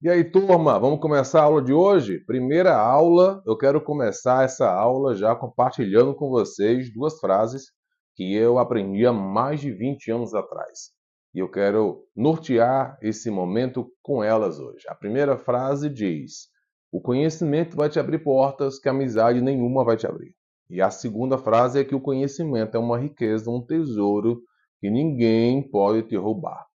E aí, turma, vamos começar a aula de hoje? Primeira aula, eu quero começar essa aula já compartilhando com vocês duas frases que eu aprendi há mais de 20 anos atrás. E eu quero nortear esse momento com elas hoje. A primeira frase diz: o conhecimento vai te abrir portas que amizade nenhuma vai te abrir. E a segunda frase é que o conhecimento é uma riqueza, um tesouro que ninguém pode te roubar.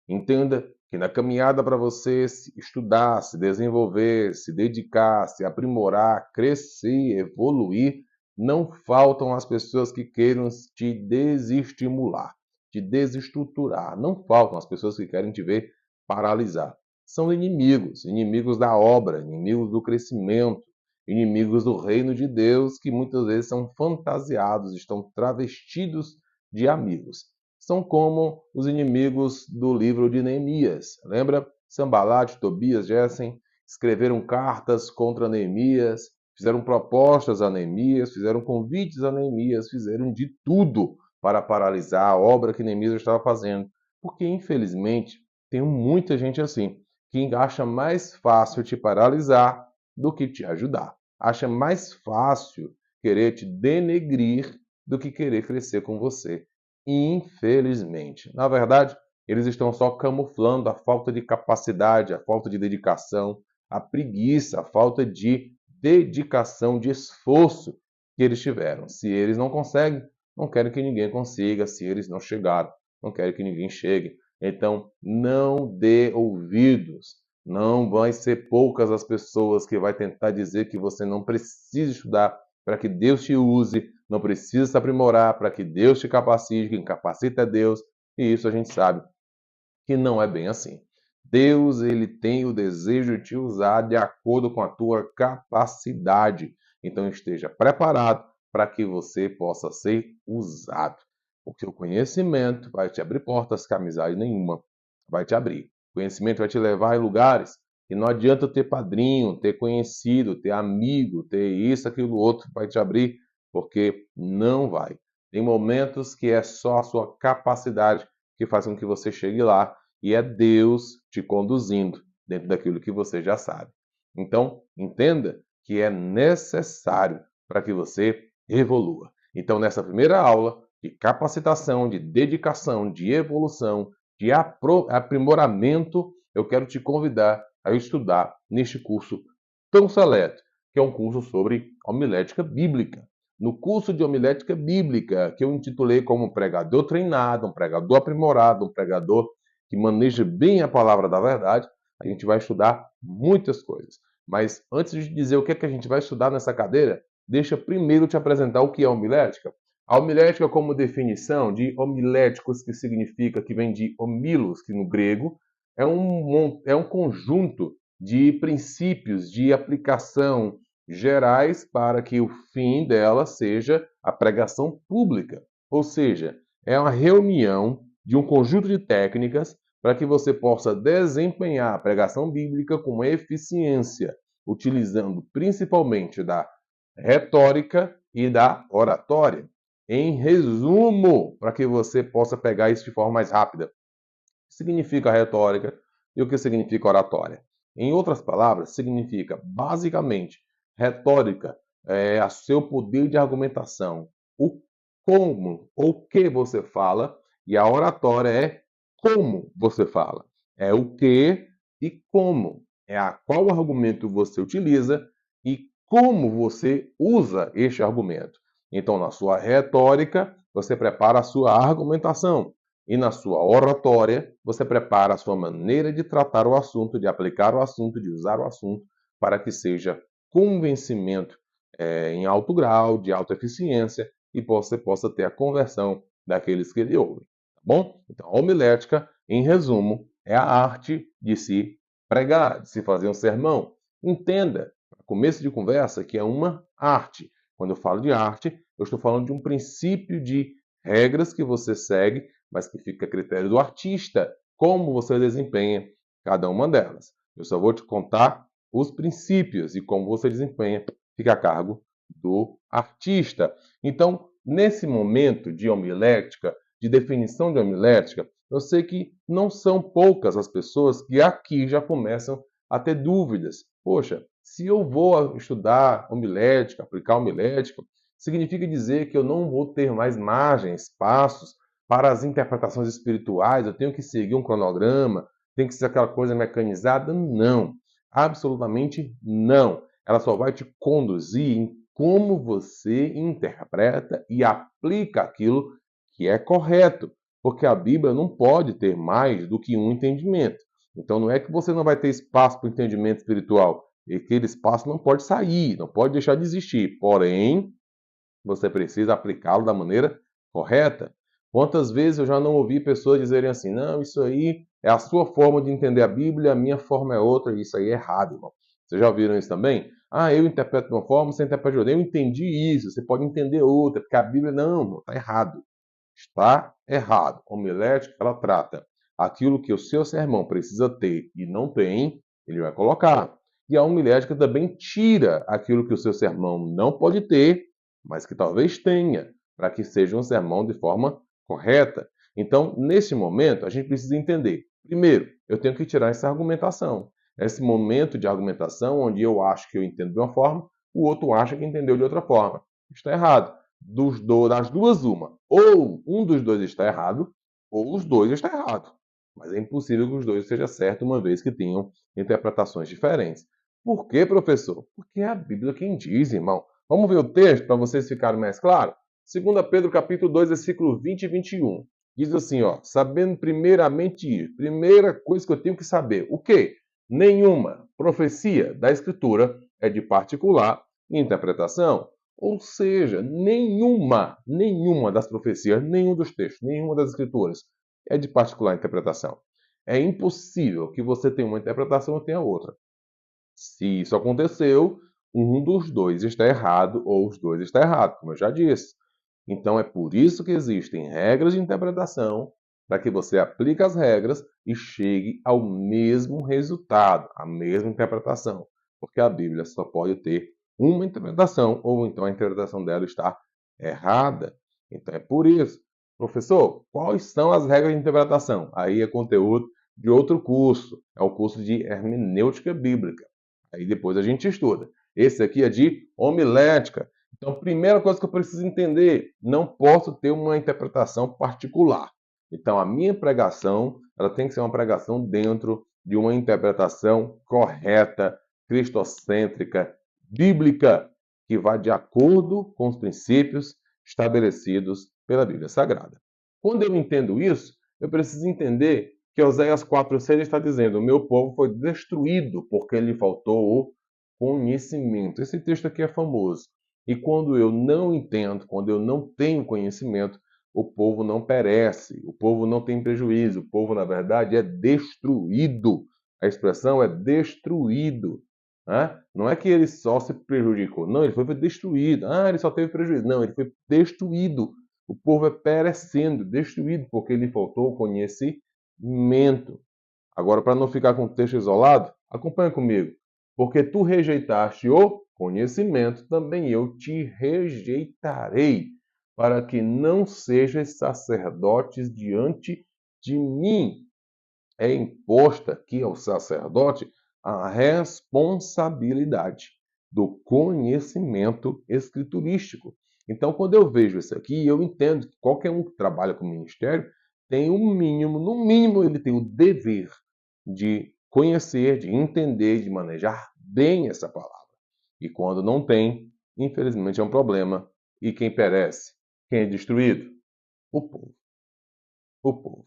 Entenda que na caminhada para você estudar, se desenvolver, se dedicar, se aprimorar, crescer, evoluir, não faltam as pessoas que queiram te desestimular, te desestruturar. Não faltam as pessoas que querem te ver paralisar. São inimigos, inimigos da obra, inimigos do crescimento, inimigos do reino de Deus que muitas vezes são fantasiados, estão travestidos de amigos. São como os inimigos do livro de Neemias. Lembra? Sanbalate, Tobias, Gessem escreveram cartas contra Neemias, fizeram propostas a Neemias, fizeram convites a Neemias, fizeram de tudo para paralisar a obra que Neemias estava fazendo. Porque, infelizmente, tem muita gente assim, que acha mais fácil te paralisar do que te ajudar. Acha mais fácil querer te denegrir do que querer crescer com você. Infelizmente. Na verdade, eles estão só camuflando a falta de capacidade, a falta de dedicação, a preguiça, a falta de dedicação, de esforço que eles tiveram. Se eles não conseguem, não querem que ninguém consiga. Se eles não chegaram, não querem que ninguém chegue. Então, não dê ouvidos. Não vai ser poucas as pessoas que vai tentar dizer que você não precisa estudar para que Deus te use, não precisa se aprimorar para que Deus te capacite, quem capacita é Deus, e isso a gente sabe que não é bem assim. Deus, ele tem o desejo de te usar de acordo com a tua capacidade. Então esteja preparado para que você possa ser usado. Porque o conhecimento vai te abrir portas que a amizade nenhuma vai te abrir. O conhecimento vai te levar em lugares que não adianta ter padrinho, ter conhecido, ter amigo, ter isso, aquilo, outro, vai te abrir, porque não vai. Tem momentos que é só a sua capacidade que faz com que você chegue lá, e é Deus te conduzindo dentro daquilo que você já sabe. Então, entenda que é necessário para que você evolua. Então, nessa primeira aula de capacitação, de dedicação, de evolução, de aprimoramento, eu quero te convidar a estudar neste curso tão seleto, que é um curso sobre homilética bíblica. No curso de homilética bíblica, que eu intitulei como pregador treinado, um pregador aprimorado, um pregador que maneja bem a palavra da verdade, a gente vai estudar muitas coisas. Mas antes de dizer o que é que a gente vai estudar nessa cadeira, deixa primeiro te apresentar o que é homilética. A homilética, como definição de homiléticos, que significa, que vem de homilos, que no grego, é um conjunto de princípios de aplicação gerais para que o fim dela seja a pregação pública. Ou seja, é uma reunião de um conjunto de técnicas para que você possa desempenhar a pregação bíblica com eficiência, utilizando principalmente da retórica e da oratória. Em resumo, para que você possa pegar isso de forma mais rápida, o que significa retórica e o que significa oratória? Em outras palavras, significa basicamente retórica é o seu poder de argumentação, o como ou que você fala, e a oratória é como você fala. É o que e como. É a qual argumento você utiliza e como você usa este argumento. Então, na sua retórica, você prepara a sua argumentação. E na sua oratória, você prepara a sua maneira de tratar o assunto, de aplicar o assunto, de usar o assunto, para que seja convencimento em alto grau, de alta eficiência, e você possa ter a conversão daqueles que lhe ouvem. Tá bom? Então, a homilética, em resumo, é a arte de se pregar, de se fazer um sermão. Entenda, para começo de conversa, que é uma arte. Quando eu falo de arte, eu estou falando de um princípio de regras que você segue, mas que fica a critério do artista, como você desempenha cada uma delas. Eu só vou te contar os princípios e como você desempenha fica a cargo do artista. Então, nesse momento de homilética, de definição de homilética, eu sei que não são poucas as pessoas que aqui já começam a ter dúvidas. Poxa, se eu vou estudar homilética, aplicar homilética, significa dizer que eu não vou ter mais margem, espaços para as interpretações espirituais, eu tenho que seguir um cronograma, tem que ser aquela coisa mecanizada? Não, absolutamente não. Ela só vai te conduzir em como você interpreta e aplica aquilo que é correto, porque a Bíblia não pode ter mais do que um entendimento. Então não é que você não vai ter espaço para o entendimento espiritual, aquele espaço não pode sair, não pode deixar de existir. Porém, você precisa aplicá-lo da maneira correta. Quantas vezes eu já não ouvi pessoas dizerem assim, não, isso aí é a sua forma de entender a Bíblia, a minha forma é outra, e isso aí é errado, irmão. Vocês já ouviram isso também? Ah, eu interpreto de uma forma, você interpreta de outra. Eu entendi isso, você pode entender outra, porque a Bíblia não, está errado. Está errado. Homilética, ela trata aquilo que o seu sermão precisa ter e não tem, ele vai colocar. E a homilética também tira aquilo que o seu sermão não pode ter, mas que talvez tenha, para que seja um sermão de forma correta. Então, nesse momento, a gente precisa entender. Primeiro, eu tenho que tirar essa argumentação. Esse momento de argumentação onde eu acho que eu entendo de uma forma, o outro acha que entendeu de outra forma. Está errado. Das duas, uma. Ou um dos dois está errado, ou os dois está errado. Mas é impossível que os dois estejam certos, uma vez que tenham interpretações diferentes. Por quê, professor? Porque é a Bíblia quem diz, irmão. Vamos ver o texto para vocês ficarem mais claros? 2 Pedro capítulo 2, versículo 20 e 21. Diz assim, ó, sabendo primeiramente ir. Primeira coisa que eu tenho que saber. O quê? Nenhuma profecia da Escritura é de particular interpretação. Ou seja, nenhuma das profecias, nenhum dos textos, nenhuma das escrituras é de particular interpretação. É impossível que você tenha uma interpretação e tenha outra. Se isso aconteceu, um dos dois está errado ou os dois está errado, como eu já disse. Então é por isso que existem regras de interpretação, para que você aplique as regras e chegue ao mesmo resultado, à mesma interpretação. Porque a Bíblia só pode ter uma interpretação, ou então a interpretação dela está errada. Então é por isso. Professor, quais são as regras de interpretação? Aí é conteúdo de outro curso, é o curso de hermenêutica bíblica. Aí depois a gente estuda. Esse aqui é de homilética. Então, primeira coisa que eu preciso entender, não posso ter uma interpretação particular. Então, a minha pregação, ela tem que ser uma pregação dentro de uma interpretação correta, cristocêntrica, bíblica, que vai de acordo com os princípios estabelecidos pela Bíblia Sagrada. Quando eu entendo isso, eu preciso entender que Oséias 4,6 está dizendo: o meu povo foi destruído porque lhe faltou o conhecimento. Esse texto aqui é famoso. E quando eu não entendo, quando eu não tenho conhecimento, o povo não perece, o povo não tem prejuízo, o povo, na verdade, é destruído. A expressão é destruído. Né? Não é que ele só se prejudicou, não, ele foi destruído. Ah, ele só teve prejuízo. Não, ele foi destruído. O povo é perecendo, destruído, porque lhe faltou conhecimento. Agora, para não ficar com o texto isolado, acompanha comigo. Porque tu rejeitaste o conhecimento, também eu te rejeitarei, para que não sejas sacerdotes diante de mim. É imposta aqui ao sacerdote a responsabilidade do conhecimento escriturístico. Então, quando eu vejo isso aqui, eu entendo que qualquer um que trabalha com o ministério tem um mínimo, no mínimo, ele tem o dever de conhecer, de entender, de manejar bem essa palavra. E quando não tem, infelizmente é um problema. E quem perece? Quem é destruído? O povo. O povo.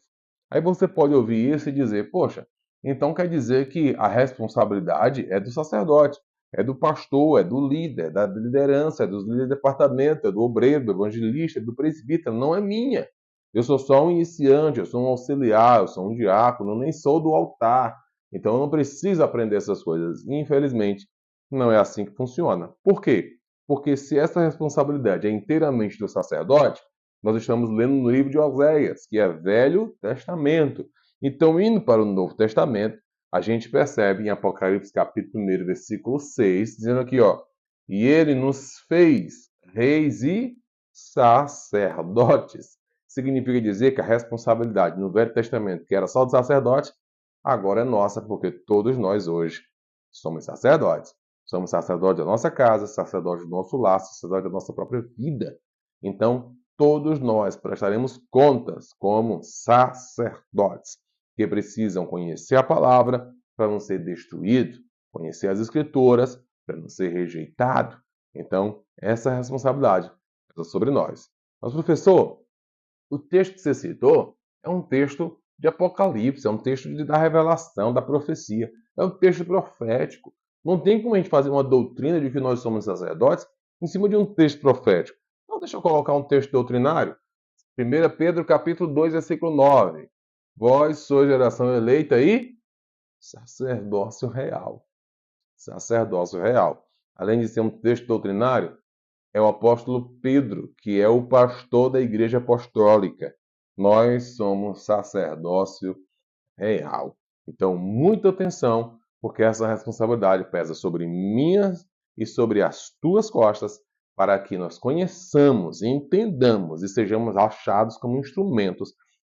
Aí você pode ouvir isso e dizer, poxa, então quer dizer que a responsabilidade é do sacerdote, é do pastor, é do líder, é da liderança, é do líder de departamento, é do obreiro, do evangelista, é do presbítero, não é minha. Eu sou só um iniciante, eu sou um auxiliar, eu sou um diácono, nem sou do altar. Então eu não preciso aprender essas coisas. Infelizmente, não é assim que funciona. Por quê? Porque se essa responsabilidade é inteiramente do sacerdote, nós estamos lendo no livro de Oséias, que é Velho Testamento. Então, indo para o Novo Testamento, a gente percebe em Apocalipse capítulo 1, versículo 6, dizendo aqui, ó, e ele nos fez reis e sacerdotes. Significa dizer que a responsabilidade no Velho Testamento, que era só do sacerdote, agora é nossa, porque todos nós hoje somos sacerdotes. Somos sacerdotes da nossa casa, sacerdotes do nosso lar, sacerdotes da nossa própria vida. Então, todos nós prestaremos contas como sacerdotes, que precisam conhecer a palavra para não ser destruído, conhecer as escrituras para não ser rejeitado. Então, essa é a responsabilidade sobre nós. Mas, professor, o texto que você citou é um texto de Apocalipse, é um texto da revelação, da profecia, é um texto profético. Não tem como a gente fazer uma doutrina de que nós somos sacerdotes em cima de um texto profético. Então, deixa eu colocar um texto doutrinário. 1 Pedro capítulo 2, versículo 9. Vós sois geração eleita e sacerdócio real. Sacerdócio real. Além de ser um texto doutrinário, é o apóstolo Pedro, que é o pastor da igreja apostólica. Nós somos sacerdócio real. Então, muita atenção, porque essa responsabilidade pesa sobre minhas e sobre as tuas costas, para que nós conheçamos, entendamos e sejamos achados como instrumentos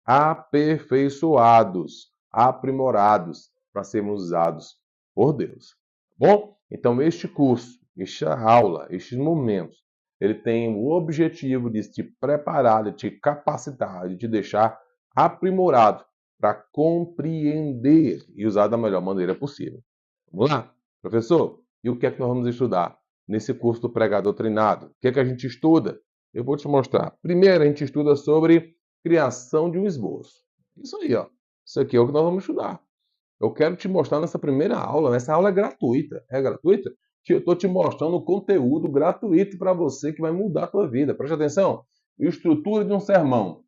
aperfeiçoados, aprimorados, para sermos usados por Deus. Bom, então este curso, esta aula, estes momentos, ele tem o objetivo de te preparar, de te capacitar, de te deixar aprimorado para compreender e usar da melhor maneira possível. Vamos lá? Professor, e o que é que nós vamos estudar nesse curso do Pregador Treinado? O que é que a gente estuda? Eu vou te mostrar. Primeiro, a gente estuda sobre criação de um esboço. Isso aí, ó. Isso aqui é o que nós vamos estudar. Eu quero te mostrar nessa primeira aula. Essa aula é gratuita. É gratuita? Eu estou te mostrando conteúdo gratuito para você que vai mudar a tua vida. Preste atenção. Estrutura de um sermão.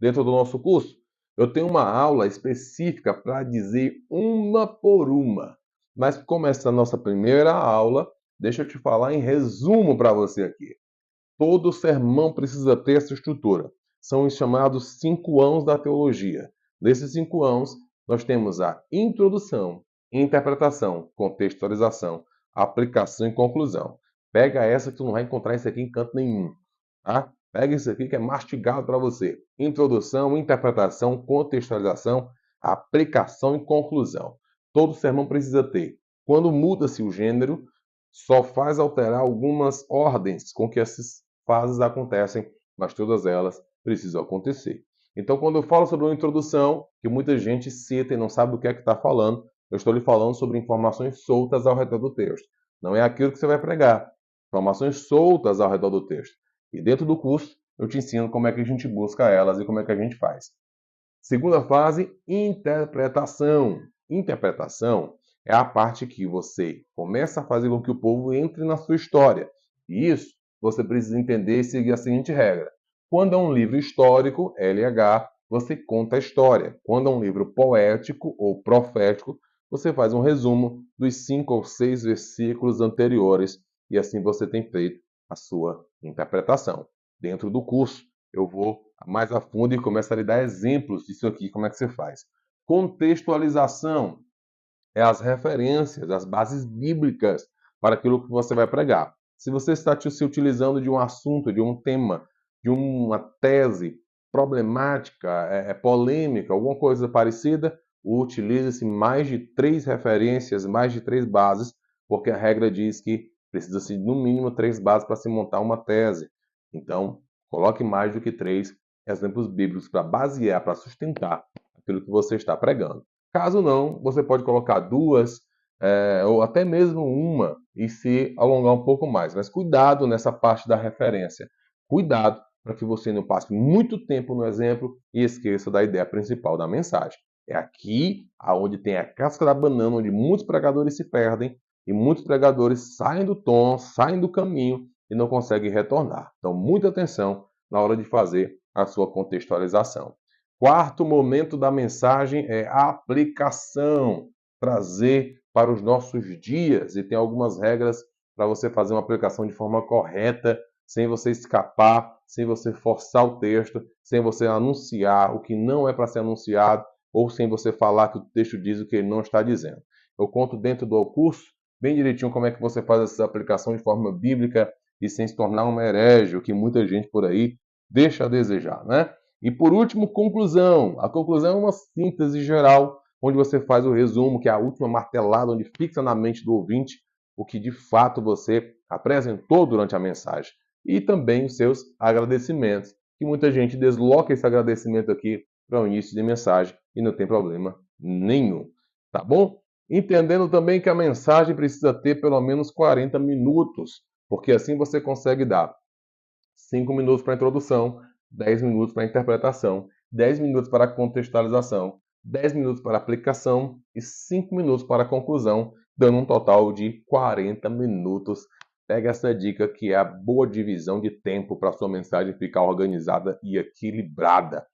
Dentro do nosso curso, eu tenho uma aula específica para dizer uma por uma. Mas como essa é a nossa primeira aula, deixa eu te falar em resumo para você aqui. Todo sermão precisa ter essa estrutura. São os chamados 5 ãos da teologia. Desses 5 ãos, nós temos a introdução, interpretação, contextualização, aplicação e conclusão. Pega essa que tu não vai encontrar isso aqui em canto nenhum. Tá? Pega isso aqui que é mastigado para você. Introdução, interpretação, contextualização, aplicação e conclusão. Todo sermão precisa ter. Quando muda-se o gênero, só faz alterar algumas ordens com que essas fases acontecem, mas todas elas precisam acontecer. Então, quando eu falo sobre uma introdução, que muita gente cita e não sabe do que é que está falando, eu estou lhe falando sobre informações soltas ao redor do texto. Não é aquilo que você vai pregar. Informações soltas ao redor do texto. E dentro do curso, eu te ensino como é que a gente busca elas e como é que a gente faz. Segunda fase, interpretação. Interpretação é a parte que você começa a fazer com que o povo entre na sua história. E isso você precisa entender e seguir a seguinte regra. Quando é um livro histórico, LH, você conta a história. Quando é um livro poético ou profético, você faz um resumo dos 5 ou 6 versículos anteriores e assim você tem feito a sua interpretação. Dentro do curso, eu vou mais a fundo e começo a lhe dar exemplos disso aqui, como é que você faz. Contextualização é as referências, as bases bíblicas para aquilo que você vai pregar. Se você está se utilizando de um assunto, de um tema, de uma tese problemática, polêmica, alguma coisa parecida, utilize-se mais de 3 referências, mais de 3 bases, porque a regra diz que precisa-se no mínimo 3 bases para se montar uma tese. Então, coloque mais do que 3 exemplos bíblicos para basear, para sustentar aquilo que você está pregando. Caso não, você pode colocar 2 ou até mesmo uma e se alongar um pouco mais. Mas cuidado nessa parte da referência. Cuidado para que você não passe muito tempo no exemplo e esqueça da ideia principal da mensagem. É aqui aonde tem a casca da banana, onde muitos pregadores se perdem e muitos pregadores saem do tom, saem do caminho e não conseguem retornar. Então, muita atenção na hora de fazer a sua contextualização. Quarto momento da mensagem é a aplicação. Trazer para os nossos dias. E tem algumas regras para você fazer uma aplicação de forma correta, sem você escapar, sem você forçar o texto, sem você anunciar o que não é para ser anunciado, ou sem você falar que o texto diz o que ele não está dizendo. Eu conto dentro do curso, bem direitinho, como é que você faz essa aplicação de forma bíblica e sem se tornar um herege, o que muita gente por aí deixa a desejar, né? E por último, conclusão. A conclusão é uma síntese geral onde você faz o resumo, que é a última martelada, onde fixa na mente do ouvinte o que de fato você apresentou durante a mensagem. E também os seus agradecimentos, que muita gente desloca esse agradecimento aqui para o início de mensagem e não tem problema nenhum. Tá bom? Entendendo também que a mensagem precisa ter pelo menos 40 minutos, porque assim você consegue dar 5 minutos para a introdução, 10 minutos para a interpretação, 10 minutos para a contextualização, 10 minutos para a aplicação e 5 minutos para a conclusão, dando um total de 40 minutos. Pega essa dica que é a boa divisão de tempo para a sua mensagem ficar organizada e equilibrada.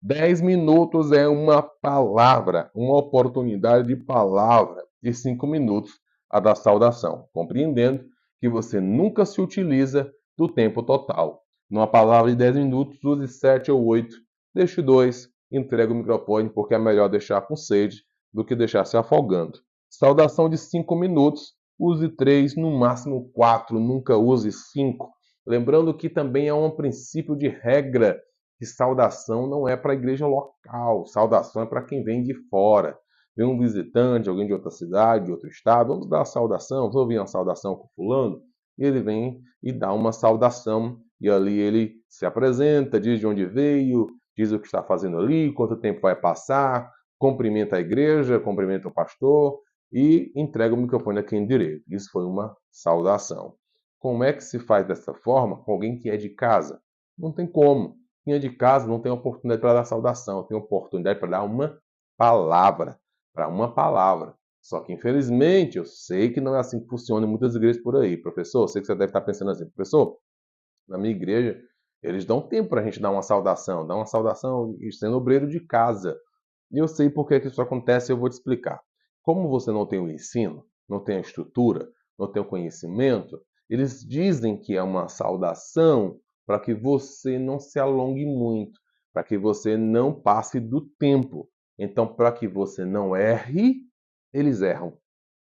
10 minutos é uma palavra, uma oportunidade de palavra, e 5 minutos a da saudação, compreendendo que você nunca se utiliza do tempo total. Numa palavra de 10 minutos, use 7 ou 8, deixe 2, entregue o microfone, porque é melhor deixar com sede do que deixar se afogando. Saudação de 5 minutos, use 3, no máximo 4, nunca use 5. Lembrando que também é um princípio de regra que saudação não é para a igreja local, saudação é para quem vem de fora. Vem um visitante, alguém de outra cidade, de outro estado, vamos dar a saudação, vamos ouvir uma saudação com fulano, e ele vem e dá uma saudação, e ali ele se apresenta, diz de onde veio, diz o que está fazendo ali, quanto tempo vai passar, cumprimenta a igreja, cumprimenta o pastor, e entrega o microfone a quem direito. Isso foi uma saudação. Como é que se faz dessa forma com alguém que é de casa? Não tem como. Quem é de casa não tem oportunidade para dar saudação, tem oportunidade para dar uma palavra, para uma palavra. Só que, infelizmente, eu sei que não é assim que funciona em muitas igrejas por aí. Professor, eu sei que você deve estar pensando assim, professor, na minha igreja, eles dão tempo para a gente dar uma saudação sendo obreiro de casa. E eu sei por que isso acontece e eu vou te explicar. Como você não tem o ensino, não tem a estrutura, não tem o conhecimento, eles dizem que é uma saudação para que você não se alongue muito, para que você não passe do tempo. Então, para que você não erre, eles erram.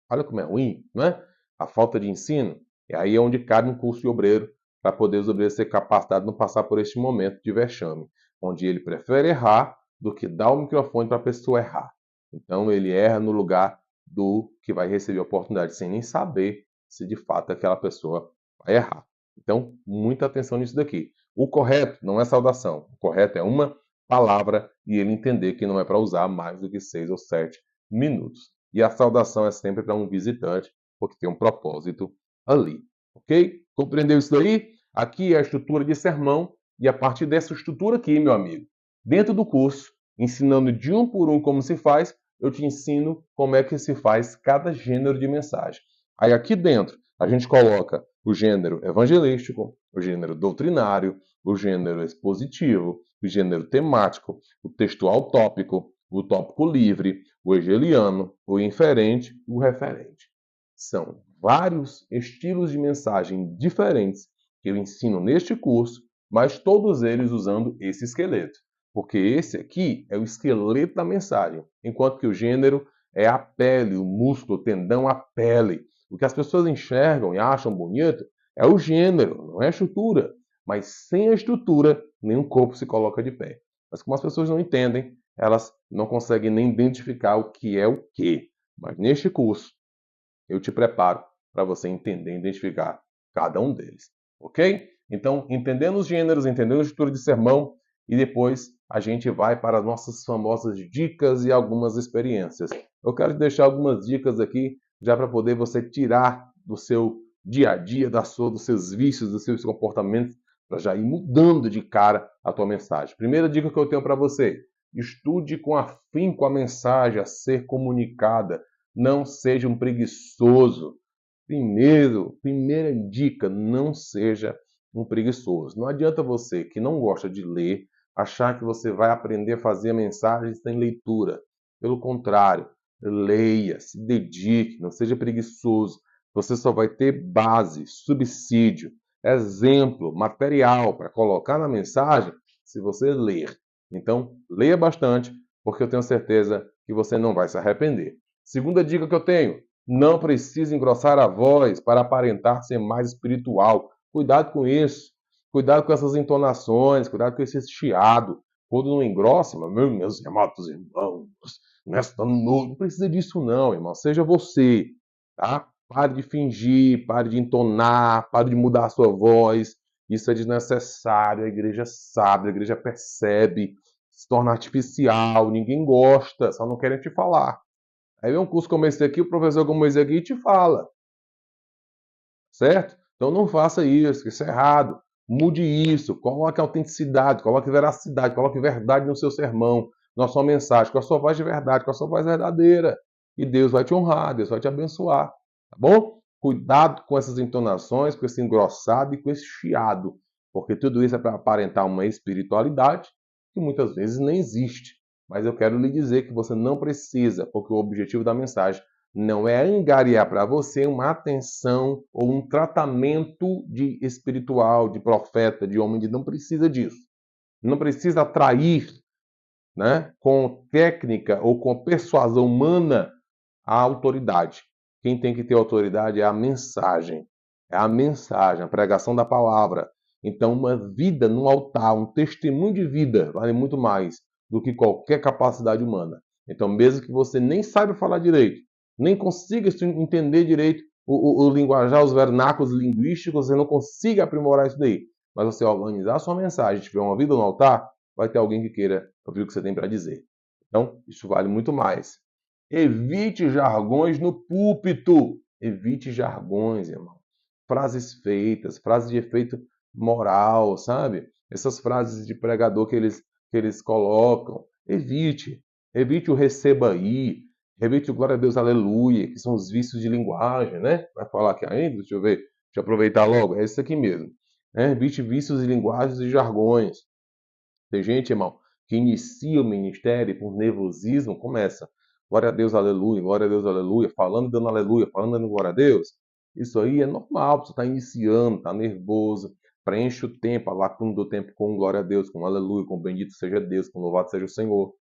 Olha como é ruim, não é? A falta de ensino. E aí é onde cabe um curso de obreiro, para poder os obreiros ser capacitados a não passar por este momento de vexame, onde ele prefere errar do que dar o microfone para a pessoa errar. Então ele erra no lugar do que vai receber a oportunidade, sem nem saber se de fato aquela pessoa vai errar. Então, muita atenção nisso daqui. O correto não é saudação. O correto é uma palavra e ele entender que não é para usar mais do que 6 ou 7 minutos. E a saudação é sempre para um visitante, porque tem um propósito ali. Ok? Compreendeu isso daí? Aqui é a estrutura de sermão e a partir dessa estrutura aqui, meu amigo, dentro do curso, ensinando de um por um como se faz, eu te ensino como é que se faz cada gênero de mensagem. Aí aqui dentro a gente coloca o gênero evangelístico, o gênero doutrinário, o gênero expositivo, o gênero temático, o textual tópico, o tópico livre, o hegeliano, o inferente e o referente. São vários estilos de mensagem diferentes que eu ensino neste curso, mas todos eles usando esse esqueleto. Porque esse aqui é o esqueleto da mensagem, enquanto que o gênero é a pele, o músculo, o tendão, a pele. O que as pessoas enxergam e acham bonito é o gênero, não é a estrutura. Mas sem a estrutura, nenhum corpo se coloca de pé. Mas como as pessoas não entendem, elas não conseguem nem identificar o que é o quê. Mas neste curso, eu te preparo para você entender e identificar cada um deles. Ok? Então, entendendo os gêneros, entendendo a estrutura de sermão, e depois a gente vai para as nossas famosas dicas e algumas experiências. Eu quero te deixar algumas dicas aqui, já para poder você tirar do seu dia a dia, dos seus vícios, dos seus comportamentos, para já ir mudando de cara a tua mensagem. Primeira dica que eu tenho para você: estude com afinco a mensagem a ser comunicada. Não seja um preguiçoso. Primeira dica, não seja um preguiçoso. Não adianta você que não gosta de ler achar que você vai aprender a fazer mensagens sem leitura. Pelo contrário, leia, se dedique, não seja preguiçoso. Você só vai ter base, subsídio, exemplo, material para colocar na mensagem se você ler. Então, leia bastante, porque eu tenho certeza que você não vai se arrepender. Segunda dica que eu tenho: não precisa engrossar a voz para aparentar ser mais espiritual. Cuidado com isso. Cuidado com essas entonações, cuidado com esse chiado. Quando não engrossa, meus amados irmãos, Não precisa disso não, irmão. Seja você, tá? Pare de fingir, pare de entonar, pare de mudar a sua voz. Isso é desnecessário. A igreja sabe, a igreja percebe. Se torna artificial, ninguém gosta, só não querem te falar. Aí vem um curso como esse aqui, o professor como esse aqui te fala, certo? Então não faça isso é errado. Mude isso, coloque autenticidade, coloque veracidade, coloque verdade no seu sermão, na sua mensagem, com a sua voz de verdade, com a sua voz verdadeira. E Deus vai te honrar, Deus vai te abençoar, tá bom? Cuidado com essas entonações, com esse engrossado e com esse chiado, porque tudo isso é para aparentar uma espiritualidade que muitas vezes nem existe. Mas eu quero lhe dizer que você não precisa, porque o objetivo da mensagem não é angariar para você uma atenção ou um tratamento de espiritual, de profeta, de homem de não precisa disso. Não precisa atrair, né, com técnica ou com persuasão humana a autoridade. Quem tem que ter autoridade é a mensagem. É a mensagem, a pregação da palavra. Então, uma vida no altar, um testemunho de vida, vale muito mais do que qualquer capacidade humana. Então, mesmo que você nem saiba falar direito, nem consiga entender direito o linguajar, os vernáculos linguísticos, você não consiga aprimorar isso daí. Mas você organizar a sua mensagem, tiver uma vida no altar, vai ter alguém que queira ouvir o que você tem para dizer. Então, isso vale muito mais. Evite jargões no púlpito. Evite jargões, irmão. Frases feitas, frases de efeito moral, sabe? Essas frases de pregador que eles colocam. Evite. Evite o receba aí. Evite o glória a Deus, aleluia, que são os vícios de linguagem, né? Vai falar aqui ainda? Deixa eu ver. Deixa eu aproveitar logo. É isso aqui mesmo. Evite vícios de linguagens e jargões. Tem gente, irmão, que inicia o ministério por nervosismo, começa. Glória a Deus, aleluia, falando dando aleluia, falando dando glória a Deus. Isso aí é normal, você está iniciando, está nervoso. Preenche o tempo, a lacuna do tempo com glória a Deus, com aleluia, com bendito seja Deus, com louvado seja o Senhor.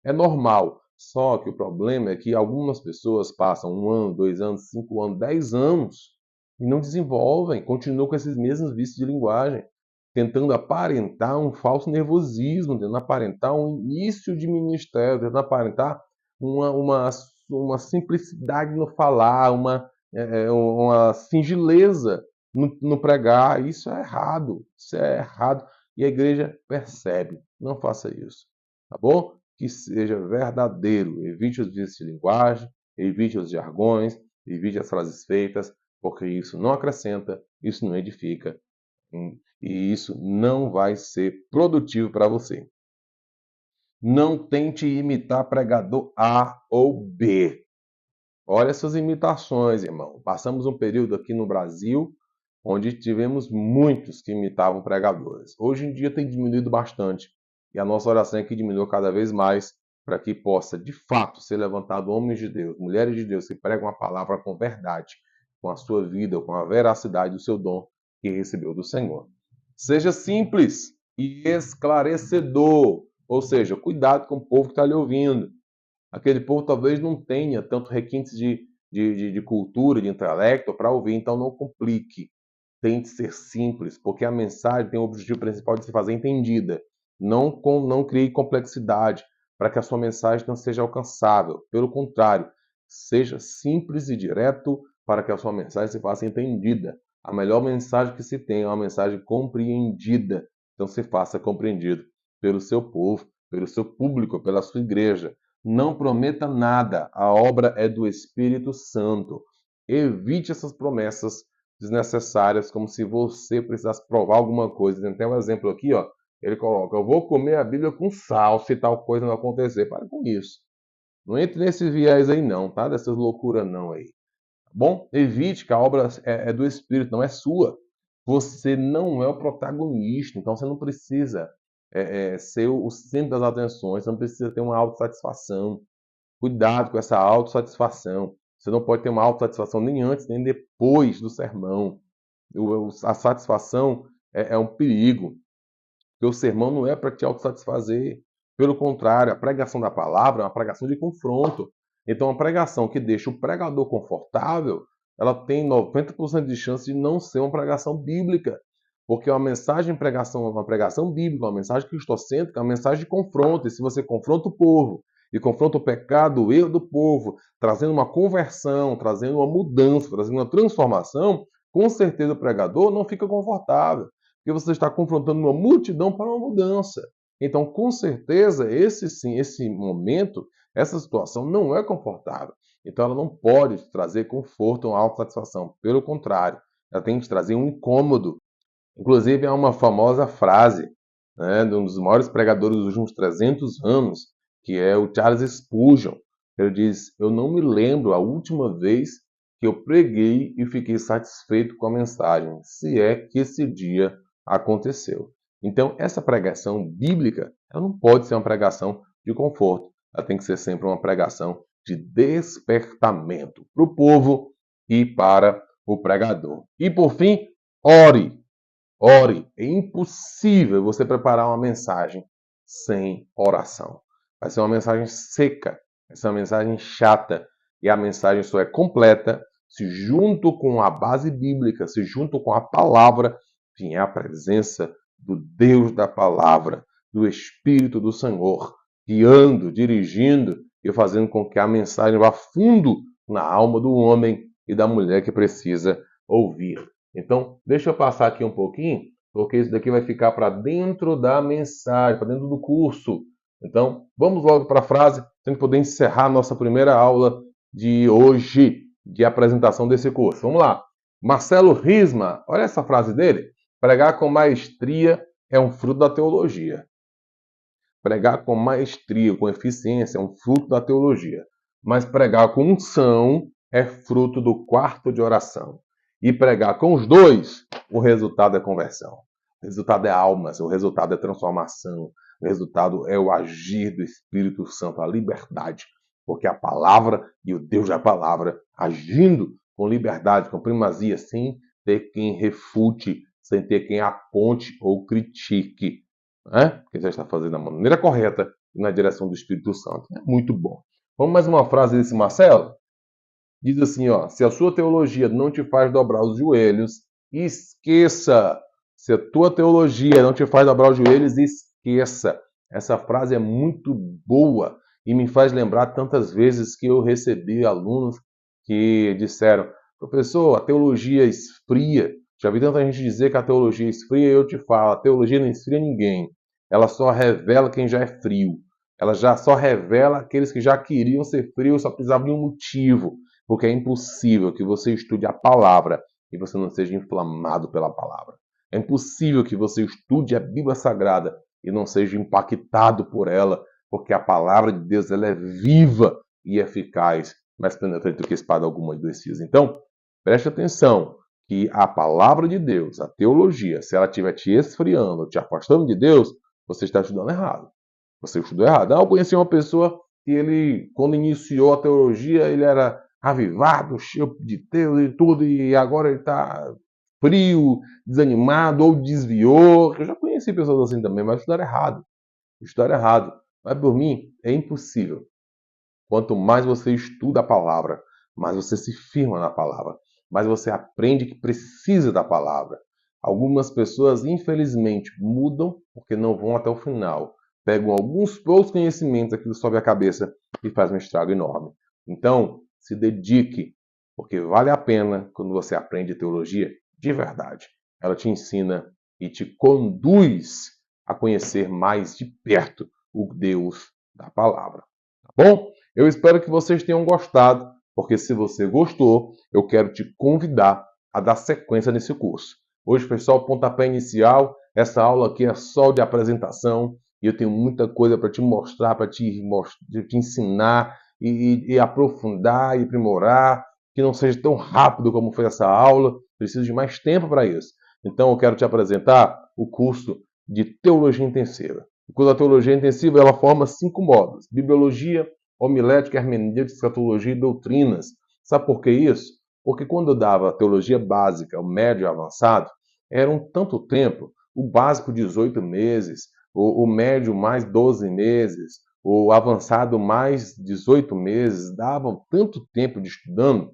É normal. Só que o problema é que algumas pessoas passam 1 ano, 2 anos, 5 anos, 10 anos e não desenvolvem, continuam com esses mesmos vícios de linguagem, tentando aparentar um falso nervosismo, tentando aparentar um início de ministério, tentando aparentar uma, uma, uma simplicidade no falar, uma singeleza no pregar. Isso é errado. Isso é errado. E a igreja percebe. Não faça isso. Tá bom? Que seja verdadeiro. Evite os vícios de linguagem, evite os jargões, evite as frases feitas, porque isso não acrescenta, isso não edifica, e isso não vai ser produtivo para você. Não tente imitar pregador A ou B. Olha essas imitações, irmão. Passamos um período aqui no Brasil onde tivemos muitos que imitavam pregadores. Hoje em dia tem diminuído bastante. E a nossa oração é que diminua cada vez mais para que possa, de fato, ser levantado homens de Deus, mulheres de Deus que pregam a palavra com verdade, com a sua vida, com a veracidade do seu dom que recebeu do Senhor. Seja simples e esclarecedor. Ou seja, cuidado com o povo que está lhe ouvindo. Aquele povo talvez não tenha tanto requintes de cultura, de intelecto para ouvir, então não complique. Tente ser simples, porque a mensagem tem o objetivo principal de se fazer entendida. Não crie complexidade para que a sua mensagem não seja alcançável. Pelo contrário, seja simples e direto para que a sua mensagem se faça entendida. A melhor mensagem que se tem é uma mensagem compreendida. Então se faça compreendido pelo seu povo, pelo seu público, pela sua igreja. Não prometa nada. A obra é do Espírito Santo. Evite essas promessas desnecessárias, como se você precisasse provar alguma coisa. Tem um exemplo aqui, ó. Ele coloca: eu vou comer a Bíblia com sal se tal coisa não acontecer. Para com isso. Não entre nesses viés aí não, tá? Dessas loucuras não aí. Tá bom? Evite que a obra é do Espírito, não é sua. Você não é o protagonista, então você não precisa ser o centro das atenções, você não precisa ter uma autossatisfação. Cuidado com essa autossatisfação. Você não pode ter uma autossatisfação nem antes nem depois do sermão. A satisfação é um perigo. Porque o sermão não é para te autossatisfazer. Pelo contrário, a pregação da palavra é uma pregação de confronto. Então, a pregação que deixa o pregador confortável, ela tem 90% de chance de não ser uma pregação bíblica. Porque uma mensagem pregação, uma pregação bíblica, uma mensagem cristocêntrica, é uma mensagem de confronto. E se você confronta o povo e confronta o pecado, o erro do povo, trazendo uma conversão, trazendo uma mudança, trazendo uma transformação, com certeza o pregador não fica confortável, porque você está confrontando uma multidão para uma mudança. Então, com certeza, esse momento, essa situação não é confortável. Então, ela não pode te trazer conforto ou autossatisfação. Pelo contrário, ela tem que te trazer um incômodo. Inclusive, há uma famosa frase, né, de um dos maiores pregadores dos últimos 300 anos, que é o Charles Spurgeon. Ele diz: "Eu não me lembro a última vez que eu preguei e fiquei satisfeito com a mensagem, se é que esse dia aconteceu." Então, essa pregação bíblica, ela não pode ser uma pregação de conforto. Ela tem que ser sempre uma pregação de despertamento para o povo e para o pregador. E por fim, ore. Ore. É impossível você preparar uma mensagem sem oração. Vai ser uma mensagem seca, vai ser uma mensagem chata. E a mensagem só é completa se, junto com a base bíblica, se junto com a palavra, vier a presença do Deus da palavra, do Espírito do Senhor, guiando, dirigindo e fazendo com que a mensagem vá fundo na alma do homem e da mulher que precisa ouvir. Então, deixa eu passar aqui um pouquinho, porque isso daqui vai ficar para dentro da mensagem, para dentro do curso. Então, vamos logo para a frase, para a gente poder encerrar nossa primeira aula de hoje, de apresentação desse curso. Vamos lá. Marcelo Risma, olha essa frase dele. Pregar com maestria é um fruto da teologia. Pregar com maestria, com eficiência, é um fruto da teologia. Mas pregar com unção é fruto do quarto de oração. E pregar com os dois, o resultado é conversão. O resultado é almas, o resultado é transformação, o resultado é o agir do Espírito Santo, a liberdade. Porque a palavra e o Deus da palavra agindo com liberdade, com primazia, sem ter quem refute, sem ter quem aponte ou critique. Porque você está fazendo da maneira correta e na direção do Espírito Santo. É muito bom. Vamos mais uma frase desse Marcelo? Diz assim, ó: se a sua teologia não te faz dobrar os joelhos, esqueça. Se a tua teologia não te faz dobrar os joelhos, esqueça. Essa frase é muito boa e me faz lembrar tantas vezes que eu recebi alunos que disseram: professor, a teologia esfria. Já vi tanta gente dizer que a teologia esfria, e eu te falo, a teologia não esfria ninguém. Ela só revela quem já é frio. Ela já só revela aqueles que já queriam ser frios, só precisavam de um motivo. Porque é impossível que você estude a palavra e você não seja inflamado pela palavra. É impossível que você estude a Bíblia Sagrada e não seja impactado por ela, porque a palavra de Deus ela é viva e eficaz, mais penetrante do que espada alguma de dois fios. Então, preste atenção que a palavra de Deus, a teologia, se ela estiver te esfriando, te afastando de Deus, você está estudando errado. Você estudou errado. Eu conheci uma pessoa que ele, quando iniciou a teologia, ele era avivado, cheio de Deus e tudo, e agora ele está frio, desanimado ou desviou. Eu já conheci pessoas assim também, mas estudaram errado. Estudaram errado. Mas por mim, é impossível. Quanto mais você estuda a palavra, mais você se firma na palavra, mais você aprende que precisa da palavra. Algumas pessoas, infelizmente, mudam porque não vão até o final. Pegam alguns poucos conhecimentos, aquilo sobe a cabeça e faz um estrago enorme. Então, se dedique, porque vale a pena quando você aprende teologia de verdade. Ela te ensina e te conduz a conhecer mais de perto o Deus da palavra. Tá bom? Eu espero que vocês tenham gostado, porque se você gostou, eu quero te convidar a dar sequência nesse curso. Hoje foi só o pontapé inicial, essa aula aqui é só de apresentação e eu tenho muita coisa para te mostrar, para te ensinar e aprofundar e aprimorar, que não seja tão rápido como foi essa aula, preciso de mais tempo para isso. Então eu quero te apresentar o curso de Teologia Intensiva. O curso da Teologia Intensiva ela forma 5 módulos: Bibliologia, Homilética, Hermenêutica, Escatologia e Doutrinas. Sabe por que isso? Porque quando eu dava teologia básica, o médio e avançado, era um tanto tempo, o básico 18 meses, o médio mais 12 meses, o avançado mais 18 meses, davam tanto tempo de estudando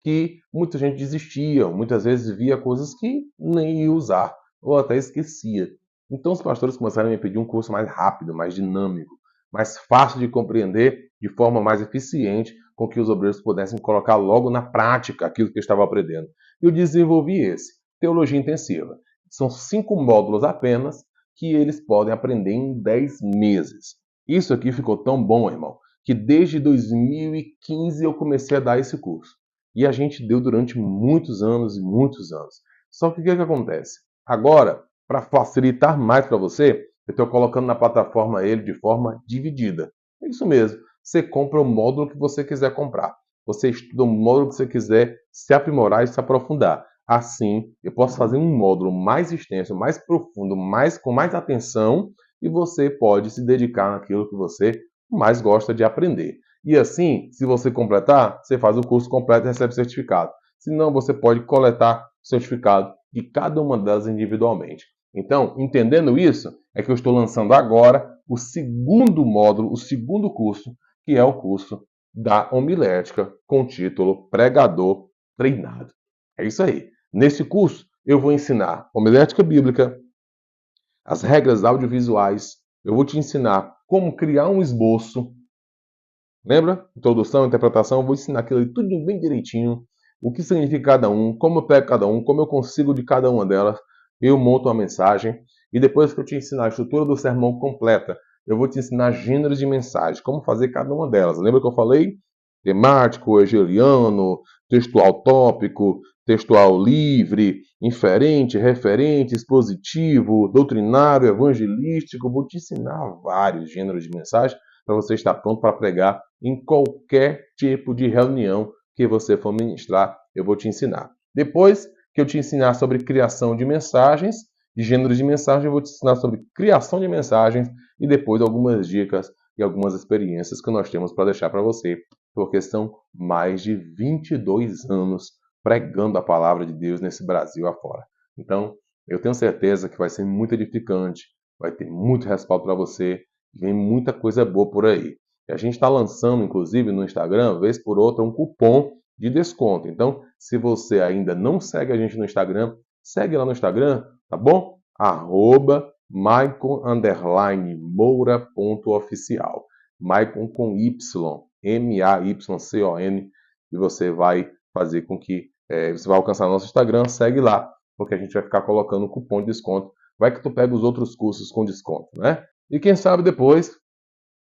que muita gente desistia, muitas vezes via coisas que nem ia usar, ou até esquecia. Então os pastores começaram a me pedir um curso mais rápido, mais dinâmico, mais fácil de compreender, de forma mais eficiente, com que os obreiros pudessem colocar logo na prática aquilo que eu estava aprendendo. Eu desenvolvi esse, Teologia Intensiva. São 5 módulos apenas que eles podem aprender em 10 meses. Isso aqui ficou tão bom, irmão, que desde 2015 eu comecei a dar esse curso. E a gente deu durante muitos anos e muitos anos. Só que o que acontece? Agora, para facilitar mais para você, eu estou colocando na plataforma ele de forma dividida. É isso mesmo. Você compra o módulo que você quiser comprar. Você estuda o módulo que você quiser se aprimorar e se aprofundar. Assim, eu posso fazer um módulo mais extenso, mais profundo, com mais atenção, e você pode se dedicar naquilo que você mais gosta de aprender. E assim, se você completar, você faz o curso completo e recebe certificado. Se não, você pode coletar certificado de cada uma delas individualmente. Então, entendendo isso, é que eu estou lançando agora o segundo módulo, o segundo curso, que é o curso da homilética com o título Pregador Treinado. É isso aí. Nesse curso, eu vou ensinar homilética bíblica, as regras audiovisuais, eu vou te ensinar como criar um esboço. Lembra? Introdução, interpretação, eu vou ensinar aquilo ali tudo bem direitinho, o que significa cada um, como eu pego cada um, como eu consigo de cada uma delas, eu monto uma mensagem, e depois que eu te ensinar a estrutura do sermão completa, eu vou te ensinar gêneros de mensagem, como fazer cada uma delas. Lembra que eu falei? Temático, hegeliano, textual tópico, textual livre, inferente, referente, expositivo, doutrinário, evangelístico. Vou te ensinar vários gêneros de mensagem para você estar pronto para pregar em qualquer tipo de reunião que você for ministrar. Eu vou te ensinar. Depois que eu te ensinar sobre criação de mensagens, de gêneros de mensagem, eu vou te ensinar sobre criação de mensagens e depois algumas dicas e algumas experiências que nós temos para deixar para você, porque são mais de 22 anos pregando a palavra de Deus nesse Brasil afora. Então, eu tenho certeza que vai ser muito edificante, vai ter muito respaldo para você, vem muita coisa boa por aí. E a gente está lançando, inclusive, no Instagram, vez por outra, um cupom de desconto. Então, se você ainda não segue a gente no Instagram, segue lá no Instagram, tá bom? @maicon_moura.oficial. Maicon com Y, MAYCON, e você vai fazer com que você vai alcançar nosso Instagram, segue lá, porque a gente vai ficar colocando um cupom de desconto. Vai que tu pega os outros cursos com desconto, né? E quem sabe depois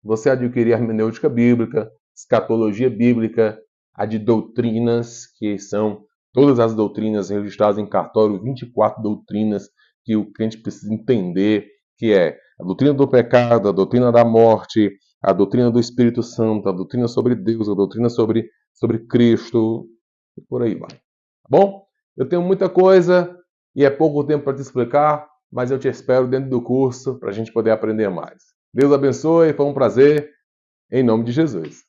você adquirir hermenêutica bíblica, escatologia bíblica, a de doutrinas, que são todas as doutrinas registradas em cartório, 24 doutrinas que o crente precisa entender, que é a doutrina do pecado, a doutrina da morte, a doutrina do Espírito Santo, a doutrina sobre Deus, a doutrina sobre Cristo, e por aí vai. Tá bom? Eu tenho muita coisa e é pouco tempo para te explicar, mas eu te espero dentro do curso para a gente poder aprender mais. Deus abençoe, foi um prazer, em nome de Jesus.